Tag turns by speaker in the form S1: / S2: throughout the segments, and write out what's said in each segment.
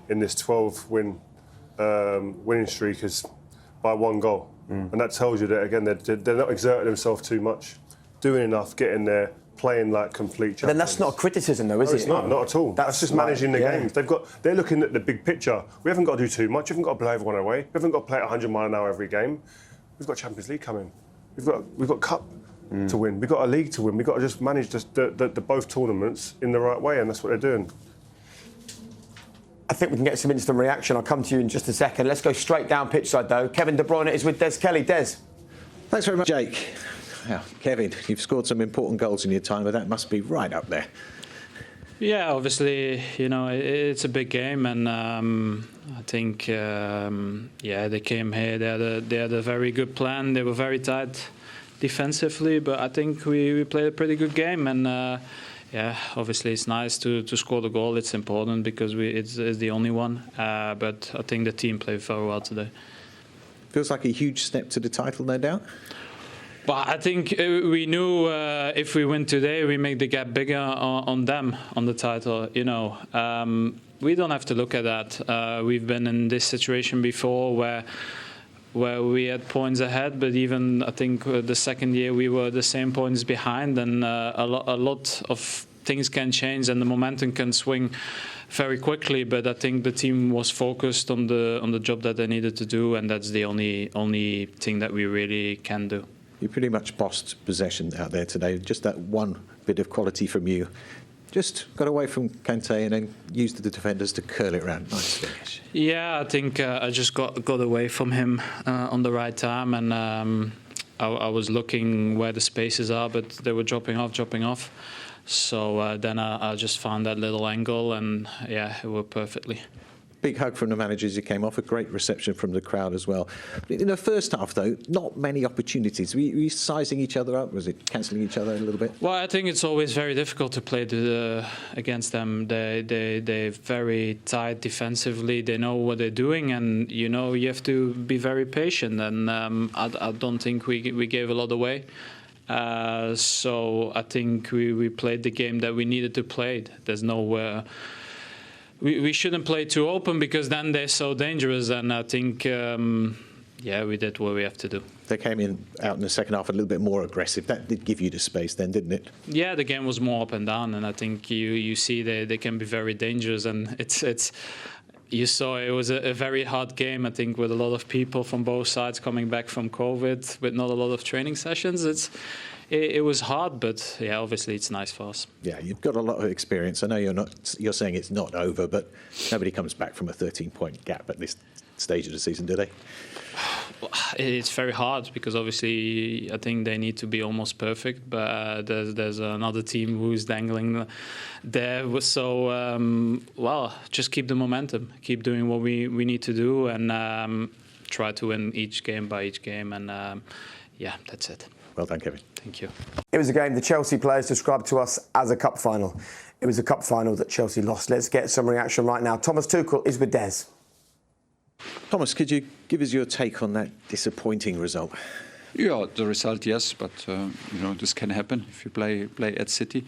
S1: in this 12 winning streak is by 1 goal. And that tells you that, again, they're not exerting themselves too much, doing enough, getting there, playing like complete champions.
S2: But then that's not a criticism, though, is it?
S1: It's not at all. That's just managing the games. They're looking at the big picture. We haven't got to do too much. We haven't got to blow everyone away. We haven't got to play at 100 mile an hour every game. We've got Champions League coming. We've got Cup to win. We've got a league to win. We've got to just manage the both tournaments in the right way, and that's what they're doing.
S2: I think we can get some instant reaction. I'll come to you in just a second. Let's go straight down pitch side, though. Kevin De Bruyne is with Des Kelly. Des.
S3: Thanks very much, Jake. Yeah, Kevin, you've scored some important goals in your time, but that must be right up there.
S4: Yeah, obviously, it's a big game, and I think, they came here. They had a very good plan. They were very tight defensively, but I think we played a pretty good game, and obviously it's nice to score the goal. It's important because it's the only one, but I think the team played very well today.
S3: Feels like a huge step to the title, no doubt.
S4: But I think we knew if we win today, we make the gap bigger on them, on the title. We don't have to look at that. We've been in this situation before where we had points ahead, but even I think the second year we were the same points behind, and a lot of things can change and the momentum can swing very quickly. But I think the team was focused on the job that they needed to do, and that's the only thing that we really can do.
S3: You pretty much bossed possession out there today. Just that one bit of quality from you. Just got away from Kante and then used the defenders to curl it around. Nice finish. Yeah,
S4: I think I just got away from him on the right time, and I was looking where the spaces are, but they were dropping off. So then I just found that little angle, and it worked perfectly.
S3: Big hug from the manager as he came off. A great reception from the crowd as well. In the first half, though, not many opportunities. Were you sizing each other up? Was it cancelling each other a little bit?
S4: Well, I think it's always very difficult to play against them. They're very tight defensively. They know what they're doing, and you have to be very patient. And I don't think we gave a lot away. So I think we played the game that we needed to play. There's nowhere. We shouldn't play too open because then they're so dangerous, and I think, we did what we have to do.
S3: They came out in the second half a little bit more aggressive. That did give you the space then, didn't it?
S4: Yeah, the game was more up and down, and I think you see they can be very dangerous, and it's. You saw it was a very hard game, I think, with a lot of people from both sides coming back from COVID, with not a lot of training sessions. It was hard, but obviously it's nice for us.
S3: Yeah, you've got a lot of experience. I know you're saying it's not over, but nobody comes back from a 13-point gap at this stage of the season, do they?
S4: It's very hard because obviously I think they need to be almost perfect, but there's another team who's dangling there. So, just keep the momentum, keep doing what we need to do, and try to win each game by each game, and that's it.
S3: Well done, Kevin.
S4: Thank you.
S2: It was a game the Chelsea players described to us as a cup final. It was a cup final that Chelsea lost. Let's get some reaction right now. Thomas Tuchel is with Des.
S3: Thomas, could you give us your take on that disappointing result?
S5: Yeah, the result, yes, but this can happen if you play at City.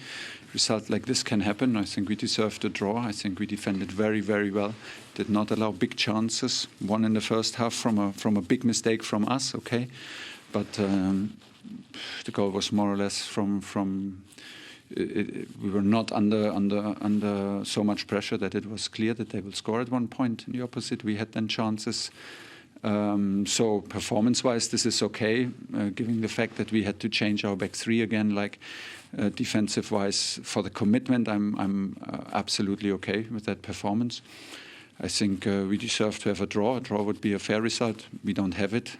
S5: Result like this can happen. I think we deserved a draw. I think we defended very, very well. Did not allow big chances. One in the first half from a big mistake from us. Okay, but the goal was more or less from. We were not under so much pressure that it was clear that they will score at one point. In the opposite, we had then chances. So performance-wise, this is okay, given the fact that we had to change our back three again. Like defensive-wise, for the commitment, I'm absolutely okay with that performance. I think we deserve to have a draw. A draw would be a fair result. We don't have it.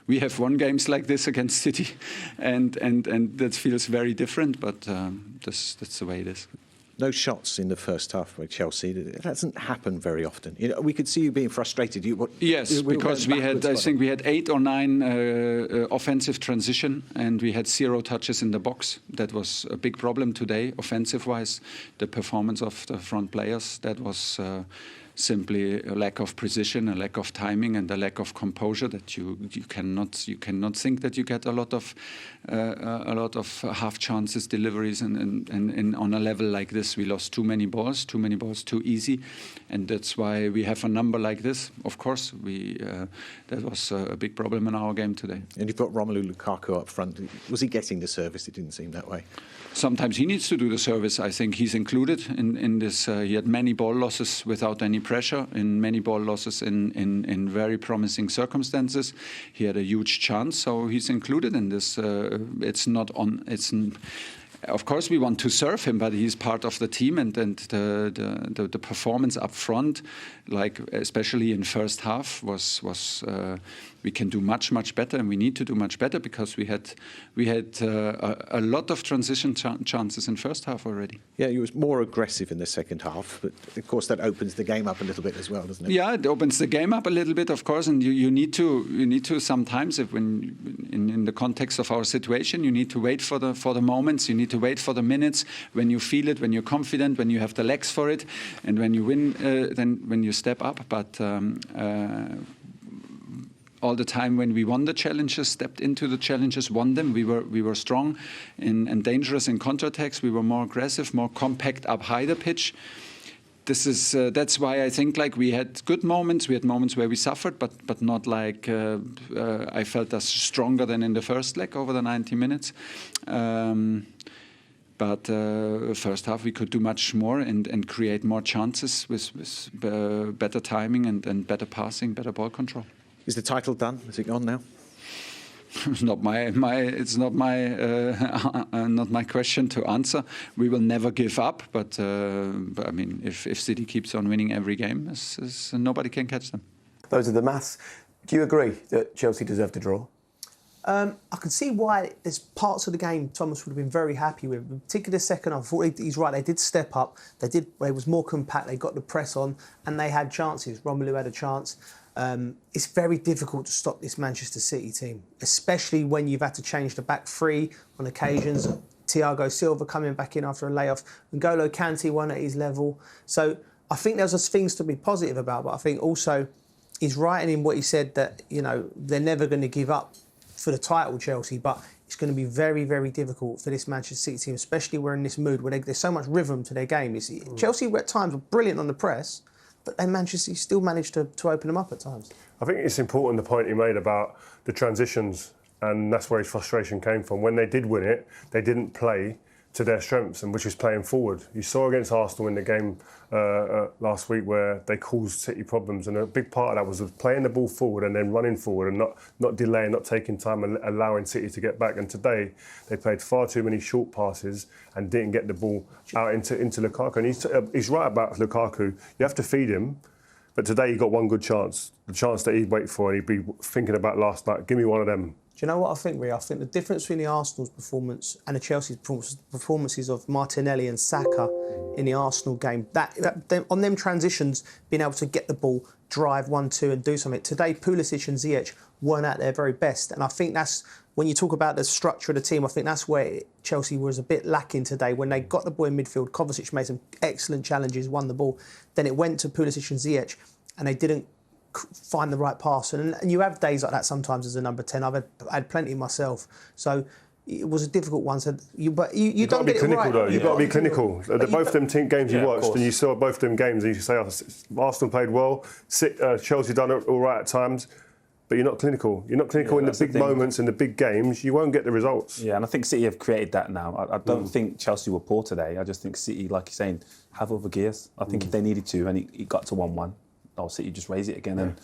S5: We have won games like this against City, and that feels very different. But that's the way it is.
S3: No shots in the first half by Chelsea. It hasn't happened very often. We could see you being frustrated.
S5: Yes, because we had. I think we had 8 or 9 offensive transition, and we had 0 touches in the box. That was a big problem today, offensive-wise. The performance of the front players, that was simply a lack of precision, a lack of timing, and a lack of composure that you cannot think that you get a lot of half chances, deliveries, and on a level like this, we lost too many balls too easy, and that's why we have a number like this. Of course, that was a big problem in our game today.
S3: And you've got Romelu Lukaku up front. Was he getting the service? It didn't seem that way.
S5: Sometimes he needs to do the service. I think he's included in this. He had many ball losses without any pressure, and many ball losses in very promising circumstances. He had a huge chance, so he's included in this. Of course, we want to serve him, but he's part of the team, and the performance up front, like especially in first half, was we can do much better, and we need to do much better because we had a lot of transition chances in first half already.
S3: Yeah, he was more aggressive in the second half, but of course that opens the game up a little bit as well, doesn't it?
S5: Yeah, it opens the game up a little bit, of course, and you need to sometimes, in the context of our situation, you need to wait for the moments, you need to wait for the minutes when you feel it, when you're confident, when you have the legs for it, and when you win, then when you step up. But all the time when we won the challenges, stepped into the challenges, won them, we were strong and dangerous in counterattacks. We were more aggressive, more compact up high the pitch. That's why I think like we had good moments. We had moments where we suffered, but not like I felt us stronger than in the first leg over the 90 minutes. But first half we could do much more and create more chances with better timing and better passing, better ball control.
S3: Is the title done? Is it gone now?
S5: It's not my question to answer. We will never give up, but I mean, if City keeps on winning every game, nobody can catch them.
S2: Those are the maths. Do you agree that Chelsea deserved a draw?
S6: I can see why there's parts of the game Thomas would have been very happy with, particularly the second half. I thought he's right, they did step up, they was more compact, they got the press on, and they had chances. Romelu had a chance. It's very difficult to stop this Manchester City team, especially when you've had to change the back three on occasions. Thiago Silva coming back in after a layoff, N'Golo Kante won at his level. So I think there's things to be positive about, but I think also he's right in what he said that, you know, they're never going to give up for the title, Chelsea, but it's going to be very, very difficult for this Manchester City team, especially we're in this mood where there's so much rhythm to their game. Chelsea at times were brilliant on the press, but Manchester still managed to open them up at times.
S1: I think it's important the point he made about the transitions, and that's where his frustration came from. When they did win it, they didn't play to their strengths, and which was playing forward. You saw against Arsenal in the game last week where they caused City problems, and a big part of that was playing the ball forward and then running forward and not delaying, not taking time and allowing City to get back. And today they played far too many short passes and didn't get the ball out into Lukaku. And he's right about Lukaku. You have to feed him. But today he got one good chance, the chance that he'd wait for, and he'd be thinking about last night. Give me one of them.
S6: Do you know what I think, Ria? I think the difference between the Arsenal's performance and the Chelsea's performances of Martinelli and Saka in the Arsenal game, that on them transitions, being able to get the ball, drive 1-2 and do something. Today, Pulisic and Ziyech weren't at their very best. And I think that's, when you talk about the structure of the team, I think that's where Chelsea was a bit lacking today. When they got the ball in midfield, Kovacic made some excellent challenges, won the ball. Then it went to Pulisic and Ziyech, and they didn't find the right pass, and you have days like that sometimes as a number 10. I've had plenty myself, so it was a difficult one. So you don't get it right.
S1: You've got to be clinical. Both them games you watched, and you saw both them games, and you say, Arsenal played well, Chelsea done it all right at times, but you're not clinical. You're not clinical in the big moments, in the big games. You won't get the results.
S7: Yeah, and I think City have created that now. I don't think Chelsea were poor today. I just think City, like you're saying, have over gears. I think if they needed to, and it got to 1-1, City just raise it again. Yeah. And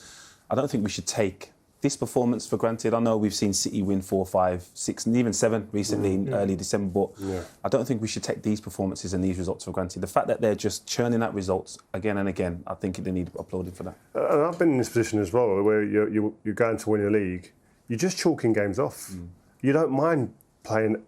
S7: I don't think we should take this performance for granted. I know we've seen City win 4, 5, 6 and even 7 recently in early December, but I don't think we should take these performances and these results for granted. The fact that they're just churning out results again and again, I think they need applauding for that.
S1: And I've been in this position as well, where you're going to win a league, you're just chalking games off. You don't mind playing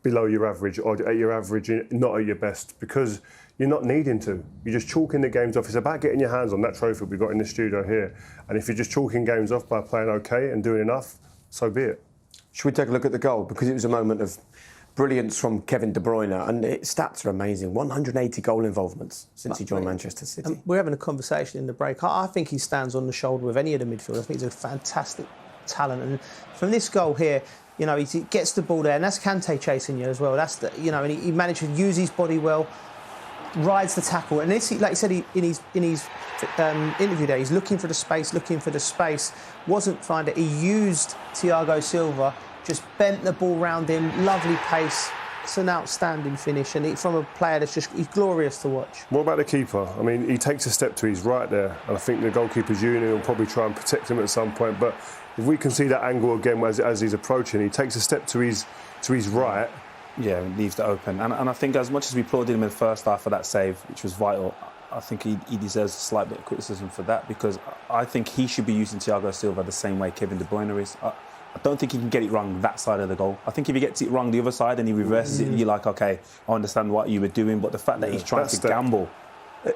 S1: below your average or at your average, not at your best, because you're not needing to. You're just chalking the games off. It's about getting your hands on that trophy we've got in the studio here. And if you're just chalking games off by playing okay and doing enough, so be it.
S2: Should we take a look at the goal? Because it was a moment of brilliance from Kevin De Bruyne, and stats are amazing. 180 goal involvements since he joined Manchester City.
S6: We're having a conversation in the break. I think he stands on the shoulder with any of the midfielders. I think he's a fantastic talent. And from this goal here, you know, he gets the ball there, and that's Kante chasing you as well. That's the, you know, and he managed to use his body well, rides the tackle, and this, like he said, in his interview there, he's looking for the space, wasn't finding it. He used Thiago Silva, just bent the ball round him, lovely pace. It's an outstanding finish, and from a player that's he's glorious to watch.
S1: What about the keeper? I mean, he takes a step to his right there, and I think the goalkeeper's union will probably try and protect him at some point. But if we can see that angle again as he's approaching, he takes a step to his right.
S7: Yeah, it leaves it open. And I think as much as we applauded him in the first half for that save, which was vital, I think he deserves a slight bit of criticism for that, because I think he should be using Thiago Silva the same way Kevin De Bruyne is. I don't think he can get it wrong that side of the goal. I think if he gets it wrong the other side and he reverses it, you're like, OK, I understand what you were doing, but the fact that he's trying to gamble...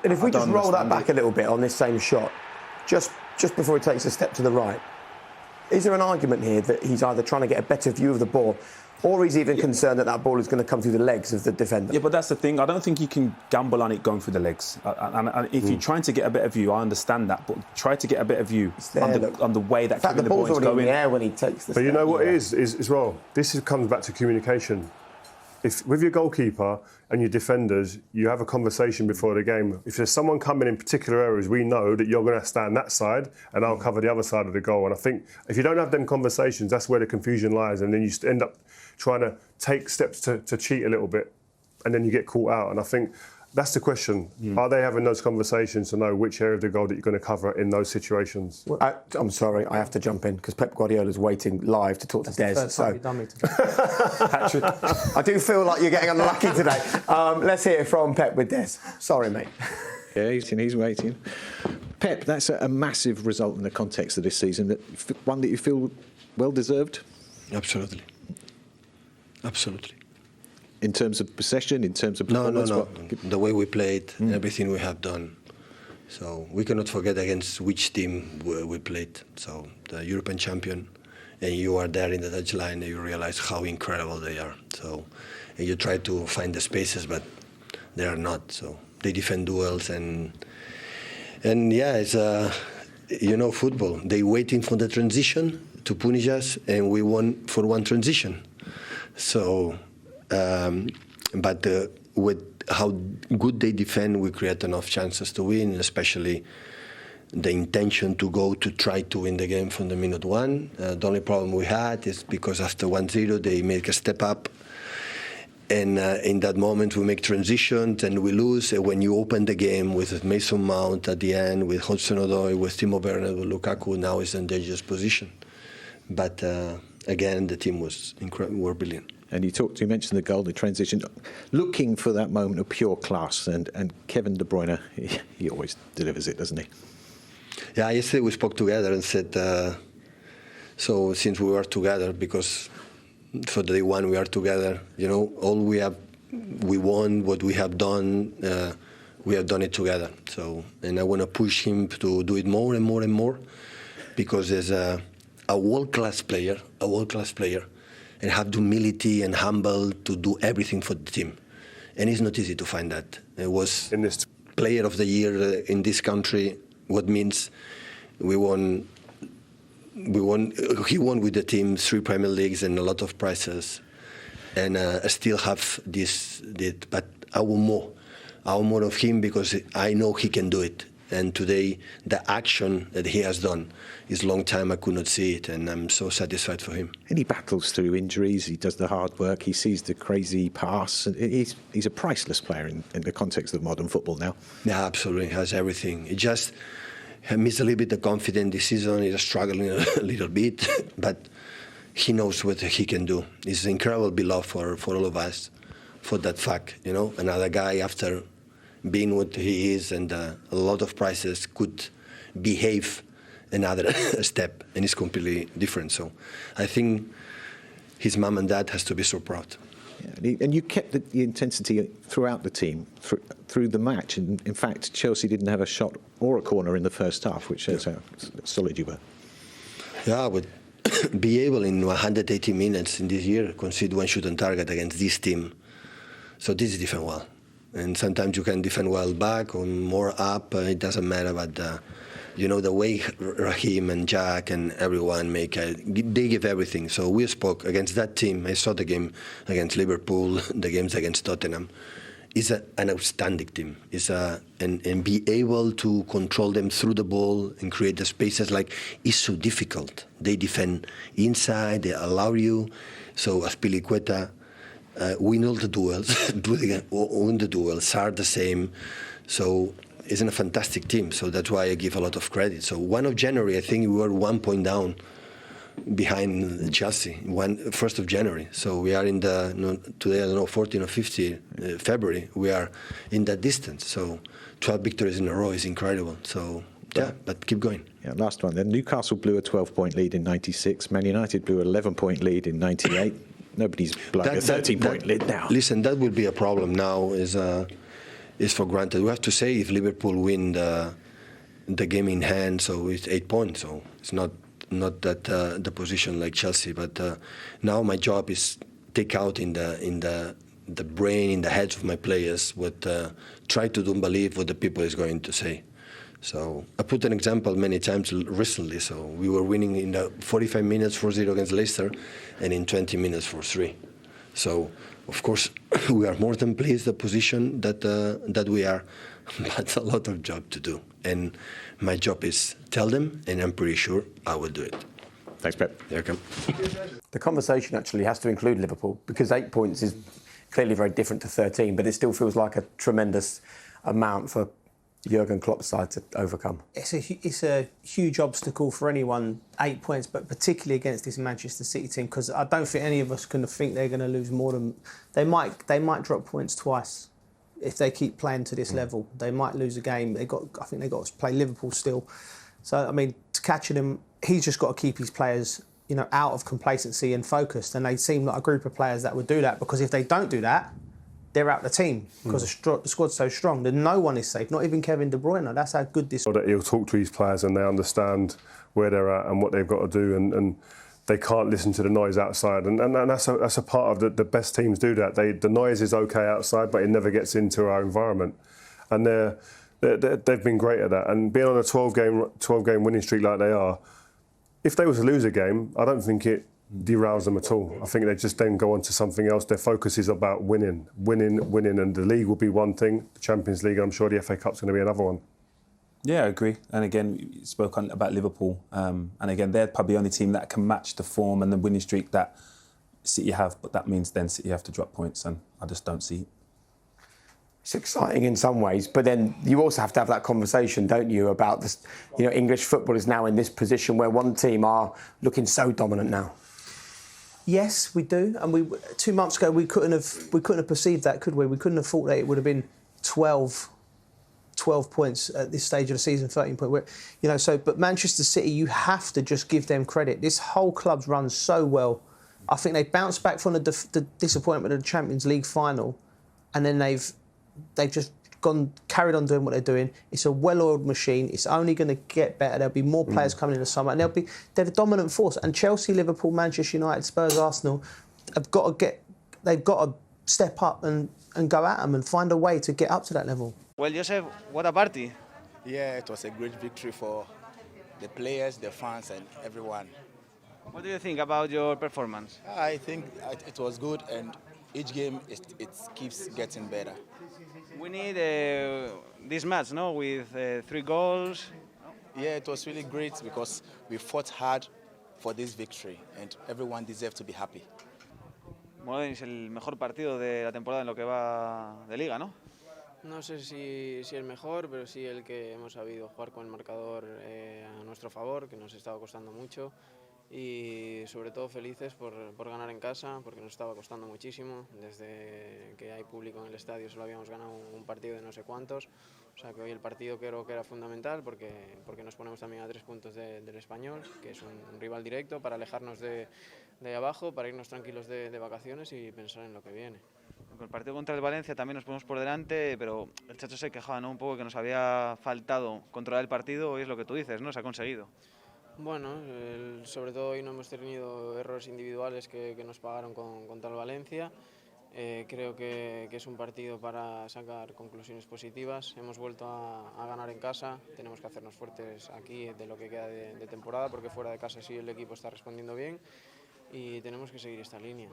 S2: And if we just roll that back a little bit on this same shot, just before he takes a step to the right, is there an argument here that he's either trying to get a better view of the ball, or he's even concerned that ball is going to come through the legs of the defender?
S7: Yeah, but that's the thing. I don't think you can gamble on it going through the legs. And if you're trying to get a better view, I understand that. But try to get a better view on the way that Kevin De Bruyne is going.
S2: In the air when he takes the
S1: But
S2: step.
S1: you know what it is as well? This comes back to communication. If with your goalkeeper and your defenders, you have a conversation before the game. If there's someone coming in particular areas, we know that you're going to stand that side and I'll cover the other side of the goal. And I think if you don't have them conversations, that's where the confusion lies. And then you end up trying to take steps to cheat a little bit, and then you get caught out. And I think that's the question. Are they having those conversations to know which area of the goal that you're going to cover in those situations?
S2: I'm sorry, I have to jump in because Pep Guardiola's waiting live to talk to Des.
S6: Patrick.
S2: I do feel like you're getting unlucky today. Let's hear from Pep with Des. Sorry, mate.
S3: Yeah, he's waiting. Pep, that's a massive result in the context of this season. One that you feel well deserved?
S8: Absolutely.
S3: In terms of possession, in terms of performance?
S8: No. The way we played, everything we have done. So we cannot forget against which team we played. So the European champion, and you are there in the touchline and you realize how incredible they are. So and you try to find the spaces, but they are not. So they defend duels and yeah, it's football. They waiting for the transition to punish us, and we won for one transition. So. But with how good they defend, we create enough chances to win, especially the intention to try to win the game from the minute one. The only problem we had is because after 1-0 they make a step up, and in that moment we make transitions and we lose. And when you open the game with Mason Mount at the end, with Hudson-Odoi, with Timo Werner, with Lukaku, now is in dangerous position. But again, the team was incredible, were brilliant.
S3: And you mentioned the goal, the transition, looking for that moment of pure class. And Kevin De Bruyne, he always delivers it, doesn't he?
S8: Yeah, yesterday we spoke together and said, so since we were together, because for day one we are together, all we won, what we have done it together. So, and I want to push him to do it more and more and more, because there's a world-class player, and have the humility and humble to do everything for the team. And it's not easy to find that. It was player of the year in this country, what means he won with the team 3 Premier Leagues and a lot of prizes. And I still have this, but I want more. I want more of him because I know he can do it. And today, the action that he has done is a long time I could not see it, and I'm so satisfied for him.
S3: And he battles through injuries, he does the hard work, he sees the crazy pass. He's a priceless player in the context of modern football now.
S8: Yeah, absolutely, he has everything. He just missed a little bit of confidence this season, he's struggling a little bit, but he knows what he can do. He's incredible beloved for all of us, for that fact, Another guy after being what he is and a lot of prizes could behave another step, and it's completely different. So I think his mum and dad has to be so proud.
S3: Yeah, and you kept the intensity throughout the team, through the match. And in fact, Chelsea didn't have a shot or a corner in the first half, which shows how solid you were.
S8: Yeah, but be able in 180 minutes in this year concede one shot on target against this team. So this is defend well. And sometimes you can defend well back or more up, it doesn't matter, but the way Raheem and Jack and everyone they give everything. So we spoke against that team. I saw the game against Liverpool, the games against Tottenham. It's an outstanding team. And be able to control them through the ball and create the spaces is so difficult. They defend inside, they allow you. So Azpilicueta, win all the duels, win the duels, are the same. So it's a fantastic team. So that's why I give a lot of credit. So 1 of January, I think we were 1 point down behind Chelsea, 1st of January. So we are in today, I don't know, 14 or 15 February. We are in that distance. So 12 victories in a row is incredible. So yeah, but keep going.
S3: Yeah, last one. Then Newcastle blew a 12-point lead in '96. Man United blew an 11-point lead in '98. Nobody's blowing a 13-point lead now.
S8: Listen, that will be a problem now. Is for granted. We have to say if Liverpool win the game in hand, so it's 8 points. So it's not that the position like Chelsea. But now my job is take out in the brain, in the heads of my players, what try to don't believe what the people is going to say. So I put an example many times recently. So we were winning in the 45 minutes 4-0 against Leicester, and in 20 minutes 4-3. So of course we are more than pleased the position that we are, but a lot of job to do. And my job is tell them, and I'm pretty sure I will do it.
S3: Thanks, Pep.
S8: You're welcome.
S2: The conversation actually has to include Liverpool, because 8 points is clearly very different to 13, but it still feels like a tremendous amount for Jurgen Klopp's side to overcome.
S6: It's a huge obstacle for anyone, 8 points, but particularly against this Manchester City team, because I don't think any of us can think they're going to lose more than... They might drop points twice if they keep playing to this level. They might lose a game. I think they've got to play Liverpool still. So, I mean, to catch him, he's just got to keep his players, out of complacency and focused. And they seem like a group of players that would do that, because if they don't do that, they're out the team, because the squad's so strong that no one is safe, not even Kevin De Bruyne. That's how good this...
S1: That he'll talk to his players and they understand where they're at and what they've got to do, and they can't listen to the noise outside. And that's a part of the best teams do that. The noise is okay outside, but it never gets into our environment. And they've been great at that. And being on a 12-game winning streak like they are, if they were to lose a game, I don't think it derails them at all. I think they just then go on to something else. Their focus is about winning, and the league will be one thing, the Champions League, and I'm sure the FA Cup's going to be another one.
S7: Yeah, I agree. And again, you spoke about Liverpool, and again, they're probably the only team that can match the form and the winning streak that City have, but that means then City have to drop points, and I just don't see it.
S2: It's exciting in some ways, but then you also have to have that conversation, don't you, about this? English football is now in this position where one team are looking so dominant now.
S6: Yes, we do. And 2 months ago we couldn't have perceived that, could we? We couldn't have thought that it would have been 12 points at this stage of the season, 13 points. But Manchester City, you have to just give them credit. This whole club's run so well. I think they bounced back from the disappointment of the Champions League final, and then they've just carried on doing what they're doing. It's a well-oiled machine. It's only going to get better. There'll be more players coming in the summer, and they're the dominant force. And Chelsea, Liverpool, Manchester United, Spurs, Arsenal they've got to step up and go at them and find a way to get up to that level.
S9: Well, Joseph, what a party!
S10: Yeah, it was a great victory for the players, the fans, and everyone.
S9: What do you think about your performance?
S10: I think it was good, and each game it keeps getting better.
S9: We need this match, no, with 3 goals.
S10: Yeah, it was really great because we fought hard for this victory, and everyone deserved to be happy.
S9: Bueno, es el mejor partido de la temporada en lo que va de Liga, ¿no?
S11: No sé si el mejor, pero sí el que hemos sabido jugar con el marcador a nuestro favor, que nos estaba costando mucho. Y sobre todo felices por ganar en casa, porque nos estaba costando muchísimo. Desde que hay público en el estadio solo habíamos ganado un partido de no sé cuántos. O sea que hoy el partido creo que era fundamental porque nos ponemos también a 3 puntos del Español, que es un rival directo, para alejarnos de abajo, para irnos tranquilos de vacaciones y pensar en lo que viene.
S9: Con el partido contra el Valencia también nos ponemos por delante, pero el Chacho se quejaba, ¿no? Un poco que nos había faltado controlar el partido. Hoy es lo que tú dices, ¿no? Se ha conseguido.
S11: Bueno, sobre todo hoy no hemos tenido errores individuales que nos pagaron contra el Valencia. Creo que es un partido para sacar conclusiones positivas. Hemos vuelto a ganar en casa, tenemos que hacernos fuertes aquí de lo que queda de temporada, porque fuera de casa sí el equipo está respondiendo bien y tenemos que seguir esta línea.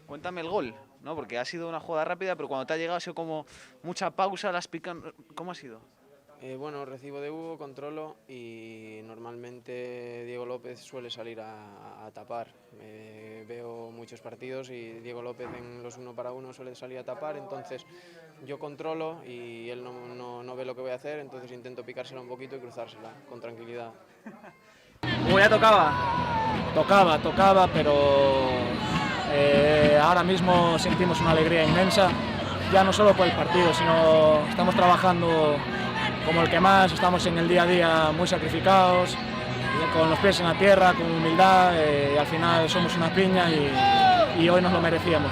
S9: Cuéntame el gol, ¿no? Porque ha sido una jugada rápida, pero cuando te ha llegado ha sido como mucha pausa, las pican. ¿Cómo ha sido?
S11: Bueno, recibo de Hugo, controlo y normalmente Diego López suele salir a tapar. Veo muchos partidos y Diego López en los 1 para 1 suele salir a tapar, entonces yo controlo y él no ve lo que voy a hacer, entonces intento picársela un poquito y cruzársela con tranquilidad.
S9: ¿Hugo ya tocaba?
S12: Tocaba, pero ahora mismo sentimos una alegría inmensa, ya no solo por el partido, sino estamos trabajando como el que más, estamos en el día a día muy sacrificados, con los pies en la tierra, con humildad, y al final somos una piña y hoy nos lo merecíamos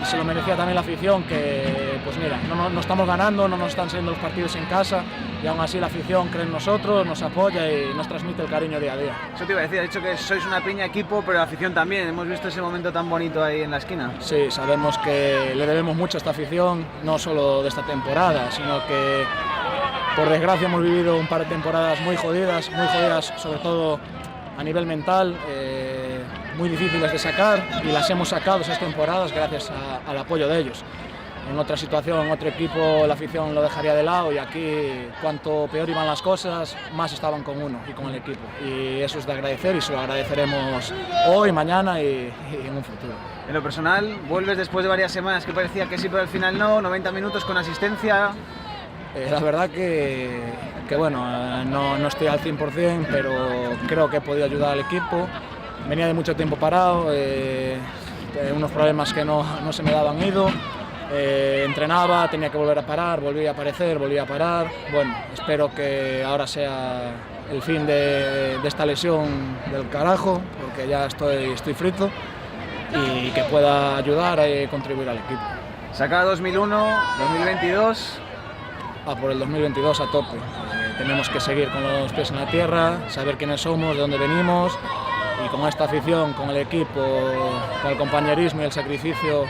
S12: y se lo merecía también la afición, que pues mira, no estamos ganando, no nos están saliendo los partidos en casa y aún así la afición cree en nosotros, nos apoya y nos transmite el cariño día a día.
S9: Eso te iba a decir, has dicho que sois una piña equipo, pero la afición también, hemos visto ese momento tan bonito ahí en la esquina.
S12: Sí, sabemos que le debemos mucho a esta afición, no solo de esta temporada, sino que por desgracia hemos vivido un par de temporadas muy jodidas sobre todo a nivel mental, muy difíciles de sacar y las hemos sacado esas temporadas gracias al apoyo de ellos. En otra situación, en otro equipo, la afición lo dejaría de lado y aquí cuanto peor iban las cosas, más estaban con uno y con el equipo. Y eso es de agradecer y se lo agradeceremos hoy, mañana y en un futuro.
S9: En lo personal, vuelves después de varias semanas que parecía que sí, pero al final no, 90 minutos con asistencia.
S12: La verdad que bueno, no estoy al 100%, pero creo que he podido ayudar al equipo. Venía de mucho tiempo parado, unos problemas que no se me daban ido. Entrenaba, tenía que volver a parar, volví a aparecer, volví a parar. Bueno, espero que ahora sea el fin de esta lesión del carajo, porque ya estoy frito y que pueda ayudar y contribuir al equipo.
S9: Saca 2001, 2022.
S12: Por el 2022 a tope. Tenemos que seguir con los pies en la tierra, saber quiénes somos, de dónde venimos y con esta afición, con el equipo, con el compañerismo y el sacrificio.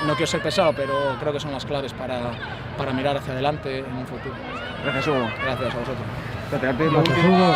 S12: No quiero ser pesado, pero creo que son las claves para mirar hacia adelante en un futuro.
S9: Gracias, Hugo.
S12: Gracias a vosotros.
S9: Gracias, Hugo.